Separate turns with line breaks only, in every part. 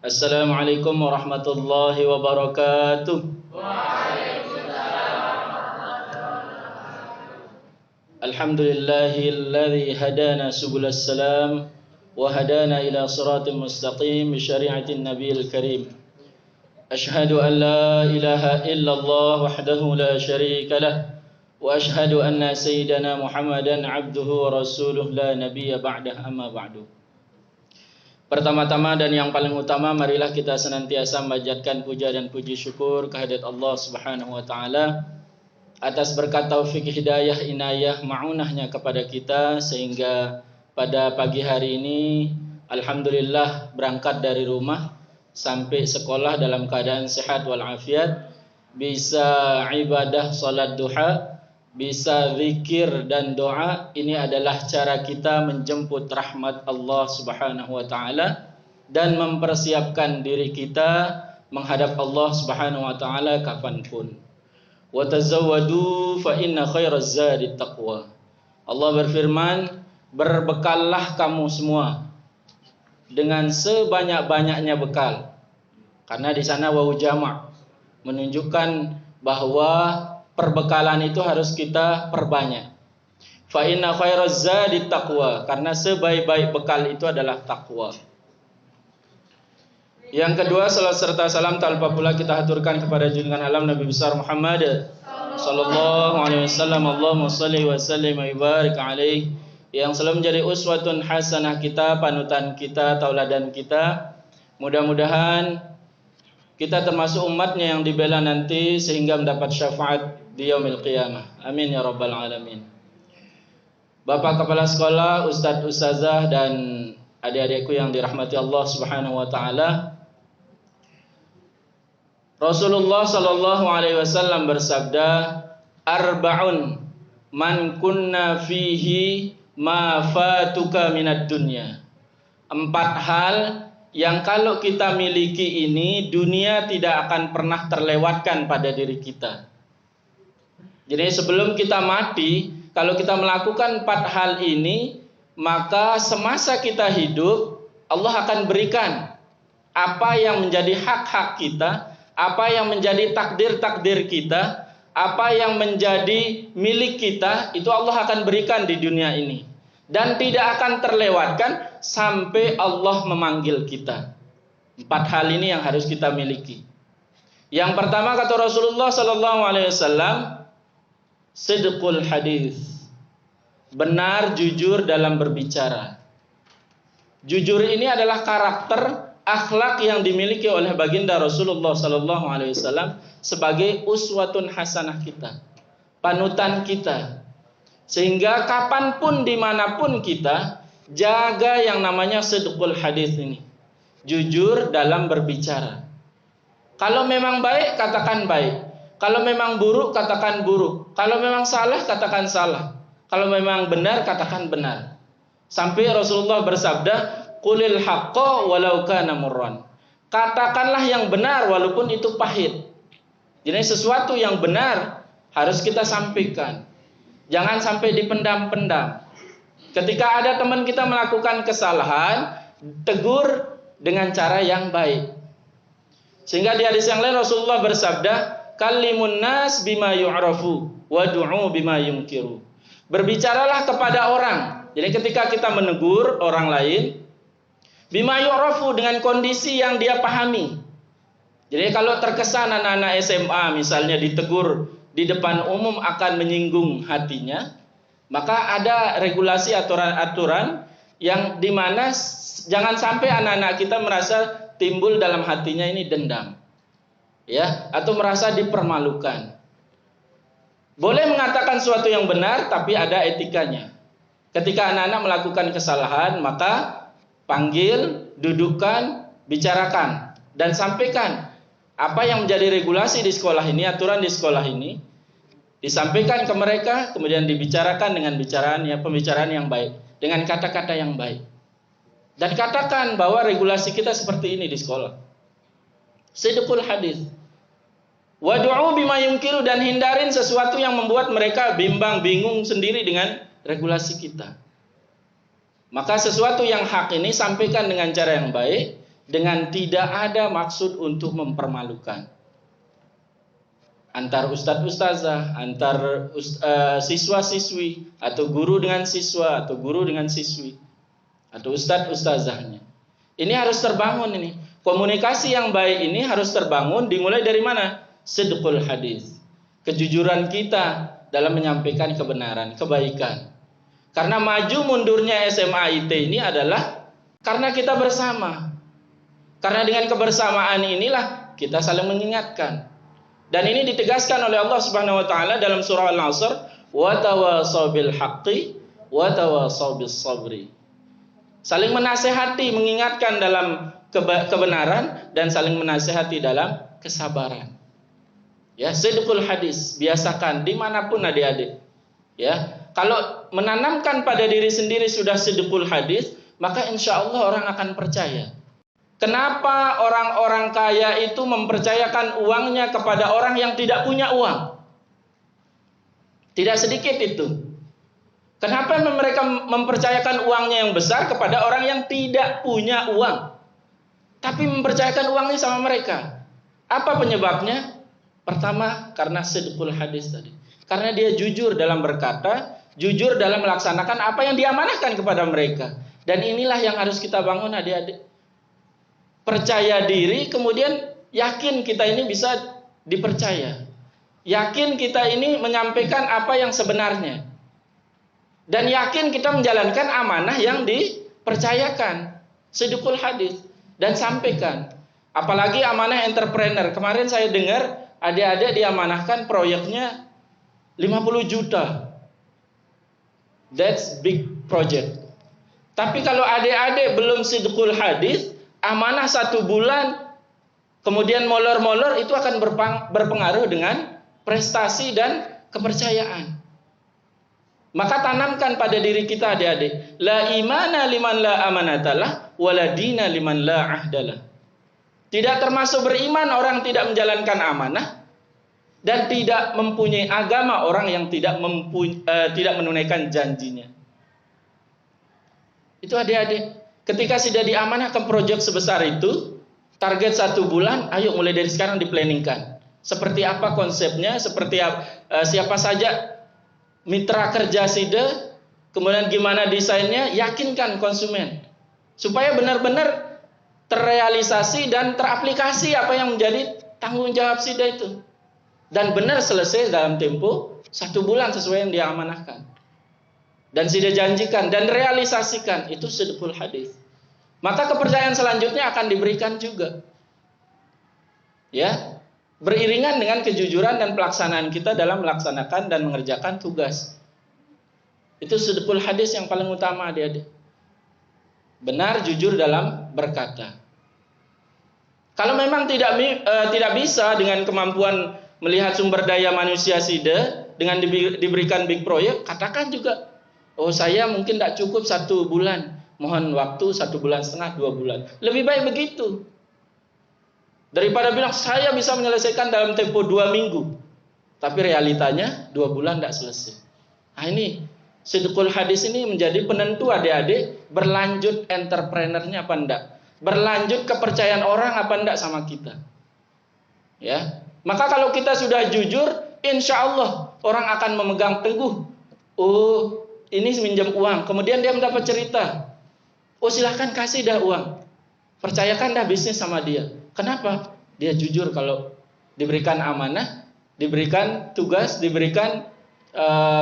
Assalamualaikum warahmatullahi wabarakatuh. Alhamdulillahilladzi hadana subulas salam wa hadana ila siratin mustaqim bi syari'atin nabiyil karim. Ashhadu an la ilaha illallah wahdahu la syarika lah wa ashhadu anna sayyidana Muhammadan abduhu wa rasuluh la nabiyya ba'dah, amma ba'du. Pertama-tama dan yang paling utama, marilah kita senantiasa memanjatkan puja dan puji syukur kehadirat Allah Subhanahu wa taala atas berkat taufik hidayah inayah ma'unahnya kepada kita, sehingga pada pagi hari ini alhamdulillah berangkat dari rumah sampai sekolah dalam keadaan sehat walafiat, bisa ibadah salat duha, bisa zikir dan doa. Ini adalah cara kita menjemput rahmat Allah Subhanahu wa taala dan mempersiapkan diri kita menghadap Allah Subhanahu wa taala kapanpun. Wa tazawwadu fa inna khairaz zadi taqwa. Allah berfirman, berbekallah kamu semua dengan sebanyak-banyaknya bekal. Karena di sana wawu jama' menunjukkan bahwa perbekalan itu harus kita perbanyak. Fa inna khairaz zadi taqwa, karena sebaik-baik bekal itu adalah takwa. Yang kedua, salat serta salam tak lupa pula kita haturkan kepada junjungan alam Nabi besar Muhammad sallallahu alaihi wasallam. Allahumma shalli wa sallim wa barik alaihi, yang selalu menjadi uswatun hasanah kita, panutan kita, tauladan kita. Mudah-mudahan kita termasuk umatnya yang dibela nanti sehingga mendapat syafaat di yaumil qiyamah. Amin ya rabbal alamin. Bapak kepala sekolah, ustadz, ustazah, dan adik-adikku yang dirahmati Allah Subhanahu wa taala. Rasulullah sallallahu alaihi wasallam bersabda, arba'un man kunna fihi ma fatuka minad dunya. 4 hal yang kalau kita miliki ini, dunia tidak akan pernah terlewatkan pada diri kita. Jadi sebelum kita mati, kalau kita melakukan 4 hal ini, maka semasa kita hidup, Allah akan berikan apa yang menjadi hak-hak kita, apa yang menjadi takdir-takdir kita, apa yang menjadi milik kita, itu Allah akan berikan di dunia ini. Dan tidak akan terlewatkan sampai Allah memanggil kita. 4 hal ini yang harus kita miliki. Yang pertama, kata Rasulullah sallallahu alaihi wasallam, sidqul hadis. Benar jujur dalam berbicara. Jujur ini adalah karakter akhlak yang dimiliki oleh baginda Rasulullah sallallahu alaihi wasallam sebagai uswatun hasanah kita, panutan kita. Sehingga kapanpun dimanapun kita, jaga yang namanya sidqul hadis ini, jujur dalam berbicara. Kalau memang baik, katakan baik. Kalau memang buruk, katakan buruk. Kalau memang salah, katakan salah. Kalau memang benar, katakan benar. Sampai Rasulullah bersabda, qulil haqqa walau kana murran. Katakanlah yang benar walaupun itu pahit. Jadi sesuatu yang benar harus kita sampaikan. Jangan sampai dipendam-pendam. Ketika ada teman kita melakukan kesalahan, tegur dengan cara yang baik. Sehingga di hadis yang lain Rasulullah bersabda, kallimun nas bima yu'rafu wa du'u bima yunkiru. Berbicaralah kepada orang. Jadi ketika kita menegur orang lain, bima yu'rafu, dengan kondisi yang dia pahami. Jadi kalau terkesan anak-anak SMA misalnya ditegur di depan umum akan menyinggung hatinya, maka ada regulasi aturan-aturan yang dimana jangan sampai anak-anak kita merasa timbul dalam hatinya ini dendam, ya, atau merasa dipermalukan. Boleh mengatakan sesuatu yang benar, tapi ada etikanya. Ketika anak-anak melakukan kesalahan, maka panggil, dudukkan, bicarakan, dan sampaikan apa yang menjadi regulasi di sekolah ini, aturan di sekolah ini, disampaikan ke mereka, kemudian dibicarakan dengan pembicaraan yang baik, dengan kata-kata yang baik. Dan katakan bahwa regulasi kita seperti ini di sekolah. Sidqul hadis. Wadu'u bima yunkiru, dan hindarin sesuatu yang membuat mereka bimbang, bingung sendiri dengan regulasi kita. Maka sesuatu yang hak ini sampaikan dengan cara yang baik, dengan tidak ada maksud untuk mempermalukan. Antar ustadz-ustazah, antar siswa-siswi, atau guru dengan siswa, atau guru dengan siswi, atau ustadz-ustazahnya. Ini harus terbangun ini. Komunikasi yang baik ini harus terbangun dimulai dari mana? Sidqul hadis. Kejujuran kita dalam menyampaikan kebenaran, kebaikan. Karena maju mundurnya SMA IT ini adalah karena kita bersama. Karena dengan kebersamaan inilah kita saling mengingatkan. Dan ini ditegaskan oleh Allah Subhanahu wa taala dalam surah Al-Asr, wa tawasaw bil haqqi wa tawasaw bis sabri. Saling menasehati, mengingatkan dalam kebenaran dan saling menasehati dalam kesabaran. Ya, sidqul hadis, biasakan dimanapun adik-adik. Ya, kalau menanamkan pada diri sendiri sudah sidqul hadis, maka insya Allah orang akan percaya. Kenapa orang-orang kaya itu mempercayakan uangnya kepada orang yang tidak punya uang? Tidak sedikit itu. Kenapa mereka mempercayakan uangnya yang besar kepada orang yang tidak punya uang? Tapi mempercayakan uangnya sama mereka. Apa penyebabnya? Pertama, karena sidqul hadis tadi. Karena dia jujur dalam berkata, jujur dalam melaksanakan apa yang diamanahkan kepada mereka. Dan inilah yang harus kita bangun adik-adik. Percaya diri, kemudian yakin kita ini bisa dipercaya. Yakin kita ini menyampaikan apa yang sebenarnya. Dan yakin kita menjalankan amanah yang dipercayakan. Sidqul hadis. Dan sampaikan. Apalagi amanah entrepreneur. Kemarin saya dengar adik-adik diamanahkan proyeknya 50 juta. That's big project. Tapi kalau adik-adik belum sidqul hadis, amanah 1 bulan, kemudian molor-molor, itu akan berpengaruh dengan prestasi dan kepercayaan. Maka tanamkan pada diri kita adik-adik, la imana liman la amanatalah, wala dina liman la ahdalah. Tidak termasuk beriman orang tidak menjalankan amanah, dan tidak mempunyai agama orang yang tidak menunaikan janjinya. Itu adik-adik. Ketika sudah diamanahkan proyek sebesar itu, target 1 bulan, ayo mulai dari sekarang diplanningkan. Seperti apa konsepnya, seperti siapa saja mitra kerja SIDE, kemudian gimana desainnya, yakinkan konsumen. Supaya benar-benar terrealisasi dan teraplikasi apa yang menjadi tanggung jawab SIDE itu. Dan benar selesai dalam tempo 1 bulan sesuai yang diamanahkan. Dan SIDE janjikan dan realisasikan, itu sidqul hadis. Maka kepercayaan selanjutnya akan diberikan juga. Ya, beriringan dengan kejujuran dan pelaksanaan kita dalam melaksanakan dan mengerjakan tugas. Itu sidqul hadis yang paling utama adik-adik. Benar, jujur dalam berkata. Kalau memang tidak bisa dengan kemampuan melihat sumber daya manusia SIDE dengan diberikan big project, katakan juga, oh saya mungkin tidak cukup 1 bulan, mohon waktu 1,5 bulan, 2 bulan. Lebih baik begitu. Daripada bilang saya bisa menyelesaikan dalam tempo 2 minggu. Tapi realitanya 2 bulan tidak selesai. Nah ini, sidqul hadis ini menjadi penentu adik-adik, berlanjut entrepreneurnya apa enggak. Berlanjut kepercayaan orang apa enggak sama kita. Ya, maka kalau kita sudah jujur, insya Allah orang akan memegang teguh. Oh, ini minjam uang, kemudian dia mendapat cerita. Oh silahkan kasih dah uang. Percayakan dah bisnis sama dia. Kenapa? Dia jujur kalau diberikan amanah, diberikan tugas, diberikan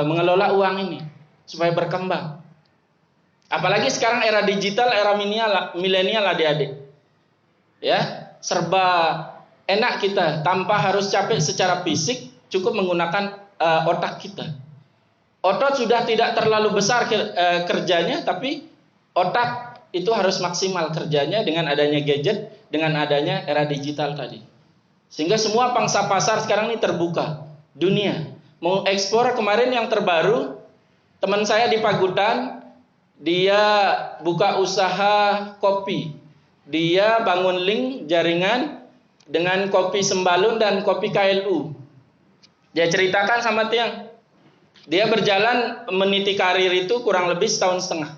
mengelola uang ini. Supaya berkembang. Apalagi sekarang era digital, era milenial adik-adik. Ya, serba enak kita. Tanpa harus capek secara fisik, cukup menggunakan otak kita. Otot sudah tidak terlalu besar kerjanya, tapi otak itu harus maksimal kerjanya dengan adanya gadget, dengan adanya era digital tadi. Sehingga semua pangsa pasar sekarang ini terbuka. Dunia. Mau ekspor kemarin yang terbaru, teman saya di Pagutan, dia buka usaha kopi. Dia bangun link jaringan dengan kopi Sembalun dan kopi KLU. Dia ceritakan sama Tiang. Dia berjalan meniti karir itu kurang lebih 1,5 tahun.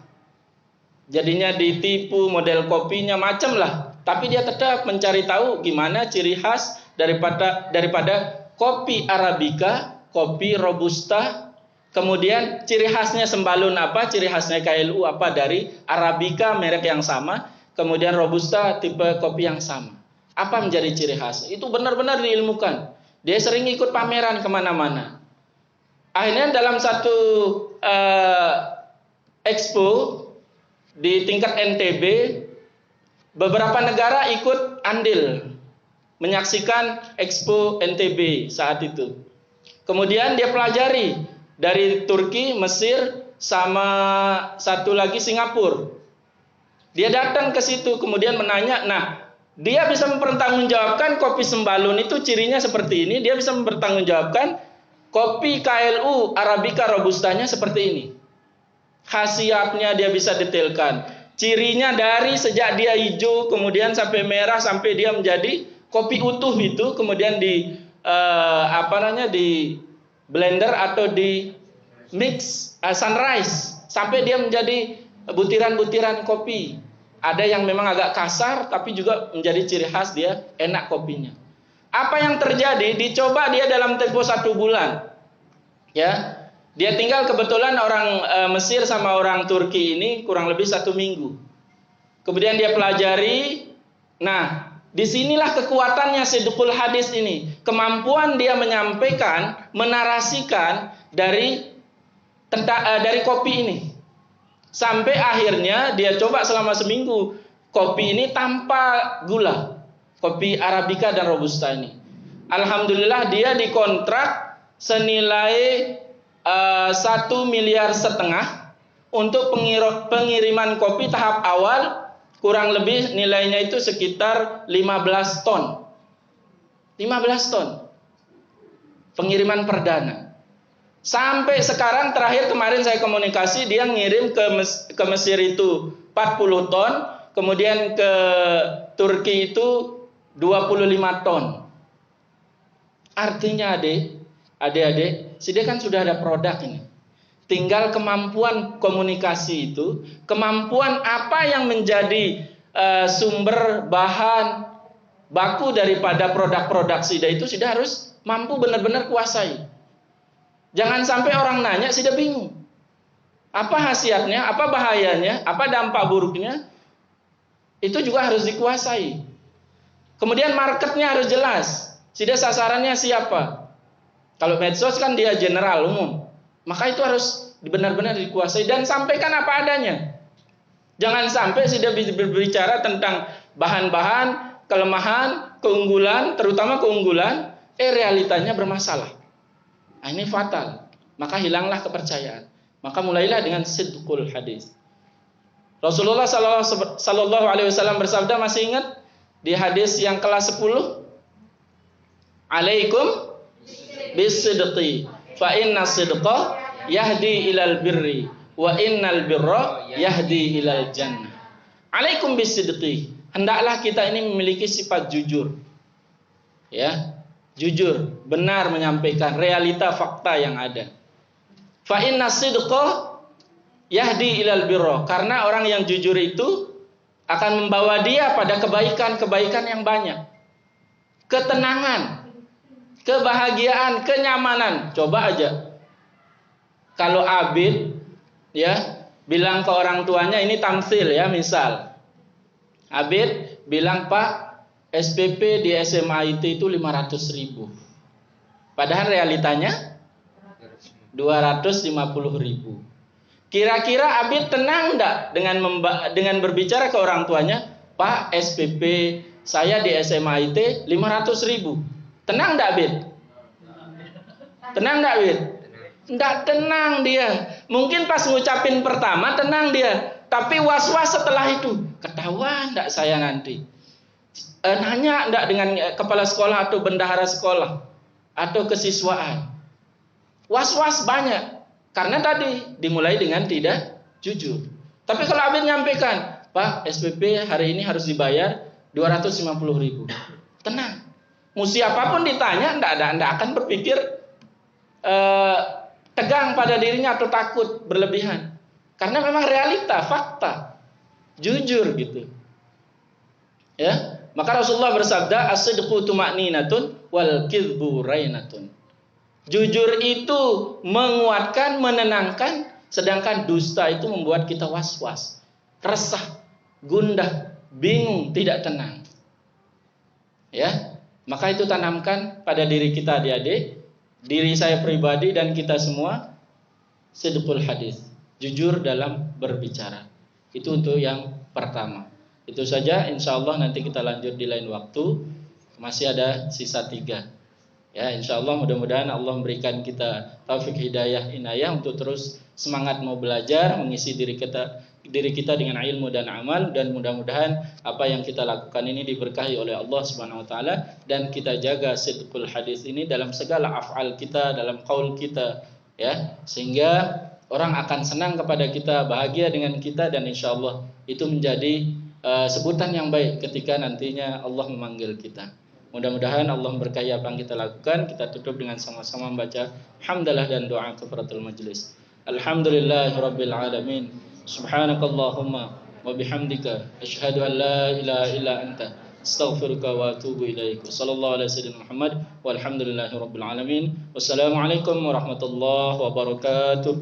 jadinya ditipu, model kopinya macam lah. Tapi dia tetap mencari tahu gimana ciri khas daripada kopi Arabica, kopi Robusta, kemudian ciri khasnya Sembalun apa, ciri khasnya KLU apa dari Arabica merek yang sama, kemudian Robusta tipe kopi yang sama. Apa menjadi ciri khas? Itu benar-benar diilmukan. Dia sering ikut pameran kemana-mana. Akhirnya dalam satu expo di tingkat NTB, beberapa negara ikut andil menyaksikan expo NTB saat itu. Kemudian dia pelajari dari Turki, Mesir, sama satu lagi Singapura. Dia datang ke situ kemudian menanya, nah dia bisa mempertanggungjawabkan kopi Sembalun itu cirinya seperti ini, dia bisa mempertanggungjawabkan kopi KLU Arabica Robustanya seperti ini. Khasiatnya dia bisa detailkan. Cirinya dari sejak dia hijau kemudian sampai merah sampai dia menjadi kopi utuh itu, kemudian di di blender atau di mix sunrise sampai dia menjadi butiran-butiran kopi. Ada yang memang agak kasar tapi juga menjadi ciri khas dia enak kopinya. Apa yang terjadi? Dicoba dia dalam tempo 1 bulan. Ya. Dia tinggal kebetulan orang Mesir sama orang Turki ini kurang lebih 1 minggu. Kemudian dia pelajari. Nah, disinilah kekuatannya sidqul hadis ini. Kemampuan dia menyampaikan, menarasikan dari kopi ini. Sampai akhirnya dia coba selama seminggu kopi ini tanpa gula. Kopi Arabica dan Robusta ini. Alhamdulillah dia dikontrak senilai 1,5 miliar untuk pengiriman kopi tahap awal, kurang lebih nilainya itu sekitar 15 ton. 15 ton. Pengiriman perdana. Sampai sekarang terakhir kemarin saya komunikasi, dia ngirim ke Mesir itu 40 ton, kemudian ke Turki itu 25 ton. Artinya adik-adik, dia kan sudah ada produk ini. Tinggal kemampuan komunikasi itu, kemampuan apa yang menjadi sumber bahan baku daripada produk-produk Sida itu Sida harus mampu benar-benar kuasai. Jangan sampai orang nanya Sida bingung. Apa khasiatnya, apa bahayanya, apa dampak buruknya, itu juga harus dikuasai. Kemudian marketnya harus jelas. Sida sasarannya siapa? Kalau medsos kan dia general umum, maka itu harus benar-benar dikuasai dan sampaikan apa adanya. Jangan sampai sudah berbicara tentang bahan-bahan, kelemahan, keunggulan, terutama keunggulan, realitanya bermasalah. Nah, ini fatal. Maka hilanglah kepercayaan. Maka mulailah dengan sidqul hadis. Rasulullah sallallahu alaihi wasallam bersabda, masih ingat di hadis yang kelas 10? Alaikum bisidqi fa inna sidqa yahdi ilal birri wa innal birra yahdi ilal jannah. Alaikum bisidqi, hendaklah kita ini memiliki sifat jujur. Ya, jujur, benar menyampaikan realita fakta yang ada. Fa inna sidqa yahdi ilal birra, karena orang yang jujur itu akan membawa dia pada kebaikan-kebaikan yang banyak. Ketenangan, kebahagiaan, kenyamanan. Coba aja kalau Abid ya bilang ke orang tuanya, ini tamsil ya, misal Abid bilang, Pak, SPP di SMA IT itu 500.000, padahal realitanya 250.000. Kira-kira Abid tenang enggak dengan berbicara ke orang tuanya, Pak, SPP saya di SMA IT 500.000. Tenang enggak, Abid? Tenang enggak, Abid? Enggak tenang dia. Mungkin pas ngucapin pertama tenang dia, tapi was-was setelah itu. Ketahuan enggak saya nanti? Nanya enggak dengan kepala sekolah atau bendahara sekolah atau kesiswaan? Was-was banyak. Karena tadi dimulai dengan tidak jujur. Tapi kalau Abid nyampaikan, Pak, SPP hari ini harus dibayar 250.000. Tenang. Mau siapapun ditanya, tidak akan berpikir tegang pada dirinya atau takut berlebihan. Karena memang realita, fakta. jujur gitu. Ya, maka Rasulullah bersabda, as-sidqu tuma'ninatun wal kidhbu rainatun. Jujur itu menguatkan, menenangkan, sedangkan dusta itu membuat kita was-was, resah, gundah, bingung, tidak tenang. Ya, maka itu tanamkan pada diri kita, adik-adik, diri saya pribadi dan kita semua, sidqul hadis, jujur dalam berbicara. Itu untuk yang pertama. Itu saja, insya Allah nanti kita lanjut di lain waktu. Masih ada sisa 3. Ya, insya Allah mudah-mudahan Allah memberikan kita taufik hidayah inayah untuk terus semangat mau belajar, mengisi diri kita dengan ilmu dan amal, dan mudah-mudahan apa yang kita lakukan ini diberkahi oleh Allah Subhanahu wa taala, dan kita jaga sidqul hadis ini dalam segala af'al kita, dalam qaul kita, ya, sehingga orang akan senang kepada kita, bahagia dengan kita, dan insya Allah itu menjadi sebutan yang baik ketika nantinya Allah memanggil kita. Mudah-mudahan Allah memberkahi apa yang kita lakukan. Kita tutup dengan sama-sama membaca hamdalah dan doa kafaratul majlis. Alhamdulillahirabbil alamin. Subhanakallahumma wa bihamdika asyhadu an la ilaha illa anta astaghfiruka wa atubu ilaik. Sallallahu alaihi wasallam Muhammad walhamdulillahirabbil alamin. Wassalamualaikum warahmatullahi wabarakatuh.